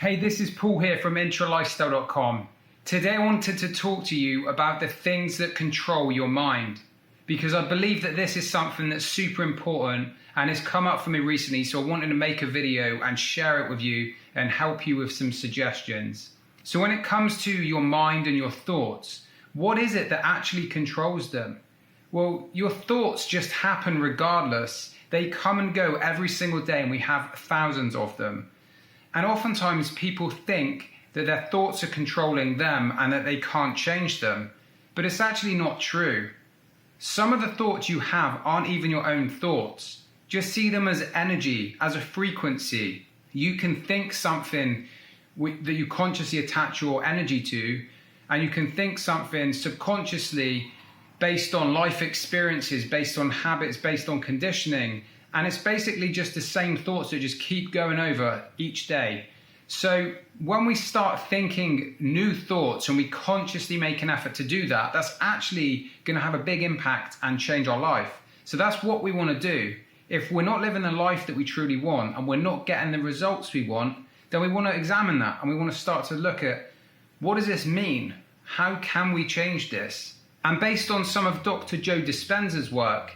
Hey, this is Paul here from intralifestyle.com. Today I wanted to talk to you about the things that control your mind, because I believe that this is something that's super important and has come up for me recently, so I wanted to make a video and share it with you and help you with some suggestions. So when it comes to your mind and your thoughts, what is it that actually controls them? Well, your thoughts just happen regardless. They come and go every single day, and we have thousands of them. And oftentimes people think that their thoughts are controlling them and that they can't change them. But it's actually not true. Some of the thoughts you have aren't even your own thoughts. Just see them as energy, as a frequency. You can think something that you consciously attach your energy to, and you can think something subconsciously based on life experiences, based on habits, based on conditioning. And it's basically just the same thoughts that just keep going over each day. So when we start thinking new thoughts and we consciously make an effort to do that, that's actually going to have a big impact and change our life. So that's what we want to do. If we're not living the life that we truly want and we're not getting the results we want, then we want to examine that and we want to start to look at, what does this mean? How can we change this? And based on some of Dr. Joe Dispenza's work,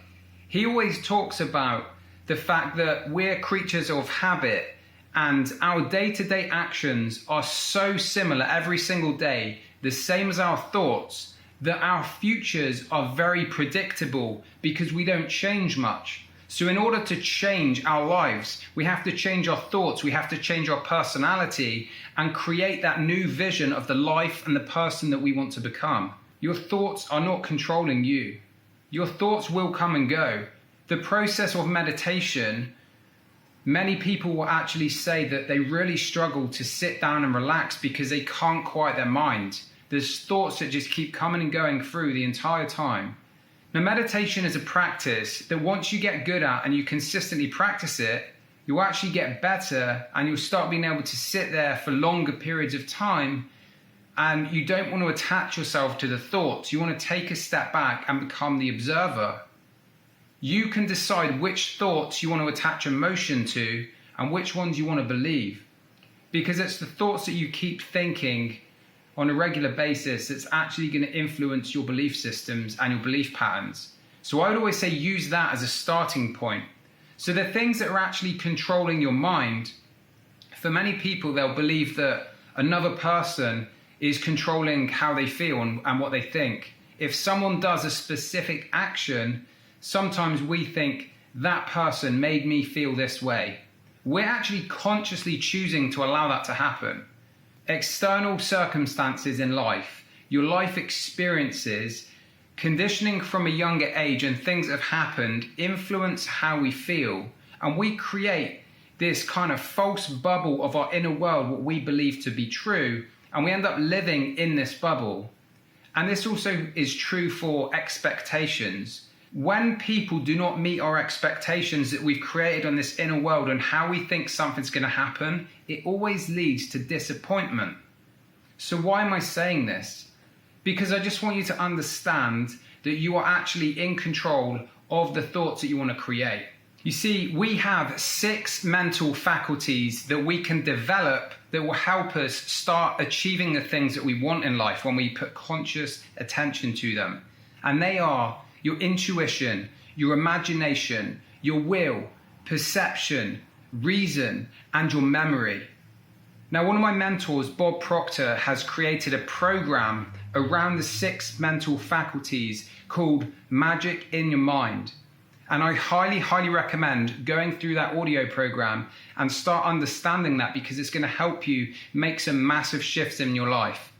he always talks about the fact that we're creatures of habit and our day-to-day actions are so similar every single day, the same as our thoughts, that our futures are very predictable because we don't change much. So in order to change our lives, we have to change our thoughts, we have to change our personality and create that new vision of the life and the person that we want to become. Your thoughts are not controlling you. Your thoughts will come and go. The process of meditation, many people will actually say that they really struggle to sit down and relax because they can't quiet their mind. There's thoughts that just keep coming and going through the entire time. Now, meditation is a practice that once you get good at and you consistently practice it, you'll actually get better and you'll start being able to sit there for longer periods of time, and you don't want to attach yourself to the thoughts. You want to take a step back and become the observer. You can decide which thoughts you want to attach emotion to and which ones you want to believe, because it's the thoughts that you keep thinking on a regular basis that's actually going to influence your belief systems and your belief patterns. So I would always say use that as a starting point. So the things that are actually controlling your mind, for many people, they'll believe that another person is controlling how they feel and what they think. If someone does a specific action, sometimes we think that person made me feel this way. We're actually consciously choosing to allow that to happen. External circumstances in life, your life experiences, conditioning from a younger age and things that have happened influence how we feel. And we create this kind of false bubble of our inner world, what we believe to be true. And we end up living in this bubble. And this also is true for expectations. When people do not meet our expectations that we've created on this inner world and how we think something's going to happen, it always leads to disappointment. So why am I saying this? Because I just want you to understand that you are actually in control of the thoughts that you want to create. You see, we have 6 mental faculties that we can develop that will help us start achieving the things that we want in life when we put conscious attention to them. And they are your intuition, your imagination, your will, perception, reason, and your memory. Now, one of my mentors, Bob Proctor, has created a program around the 6 mental faculties called Magic in Your Mind. And I highly, highly recommend going through that audio program and start understanding that, because it's going to help you make some massive shifts in your life.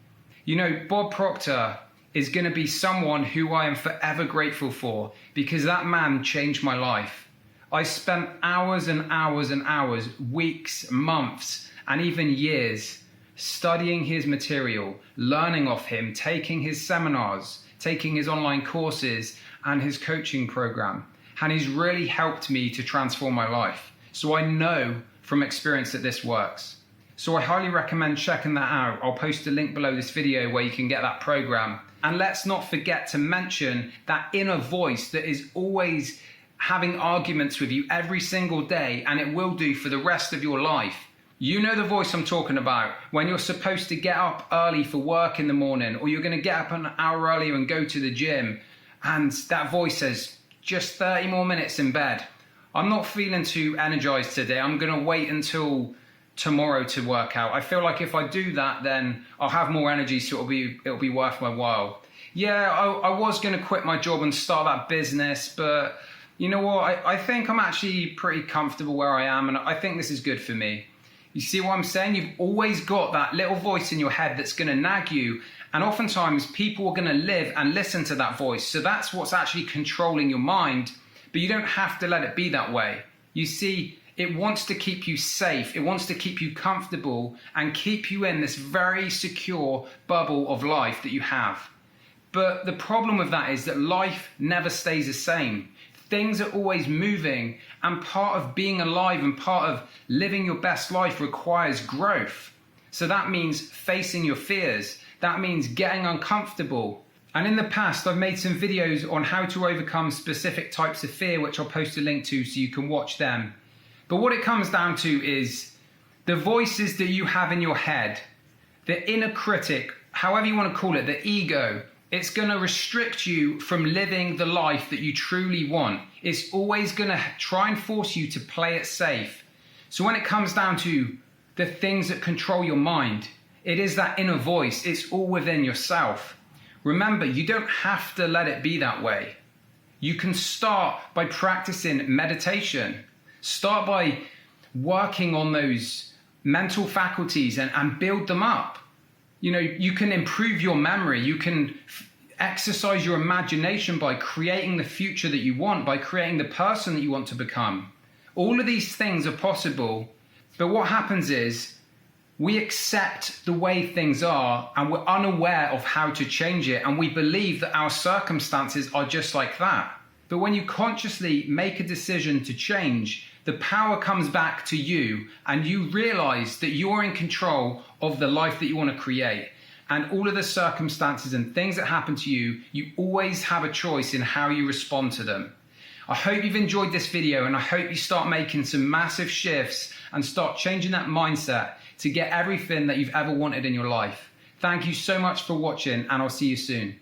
You know, Bob Proctor is going to be someone who I am forever grateful for, because that man changed my life. I spent hours and hours and hours, weeks, months, and even years studying his material, learning off him, taking his seminars, taking his online courses and his coaching program. And he's really helped me to transform my life. So I know from experience that this works. So I highly recommend checking that out. I'll post a link below this video where you can get that program. And let's not forget to mention that inner voice that is always having arguments with you every single day, and it will do for the rest of your life. You know the voice I'm talking about, when you're supposed to get up early for work in the morning, or you're going to get up an hour earlier and go to the gym, and that voice says, just 30 more minutes in bed. I'm not feeling too energized today. I'm going to wait until tomorrow to work out. I feel like if I do that, then I'll have more energy, so it'll be worth my while. Yeah, I was going to quit my job and start that business, but you know what? I think I'm actually pretty comfortable where I am, and I think this is good for me. You see what I'm saying? You've always got that little voice in your head that's going to nag you. And oftentimes people are going to live and listen to that voice. So that's what's actually controlling your mind. But you don't have to let it be that way. You see, it wants to keep you safe. It wants to keep you comfortable and keep you in this very secure bubble of life that you have. But the problem with that is that life never stays the same. Things are always moving, and part of being alive and part of living your best life requires growth. So that means facing your fears. That means getting uncomfortable. And in the past, I've made some videos on how to overcome specific types of fear, which I'll post a link to so you can watch them. But what it comes down to is the voices that you have in your head, the inner critic, however you want to call it, the ego. It's going to restrict you from living the life that you truly want. It's always going to try and force you to play it safe. So when it comes down to the things that control your mind, it is that inner voice. It's all within yourself. Remember, you don't have to let it be that way. You can start by practicing meditation. Start by working on those mental faculties and build them up. You know, you can improve your memory. You can exercise your imagination by creating the future that you want, by creating the person that you want to become. All of these things are possible, but what happens is we accept the way things are and we're unaware of how to change it, and we believe that our circumstances are just like that. But when you consciously make a decision to change, the power comes back to you and you realize that you're in control of the life that you want to create. And all of the circumstances and things that happen to you, you always have a choice in how you respond to them. I hope you've enjoyed this video, and I hope you start making some massive shifts and start changing that mindset to get everything that you've ever wanted in your life. Thank you so much for watching, and I'll see you soon.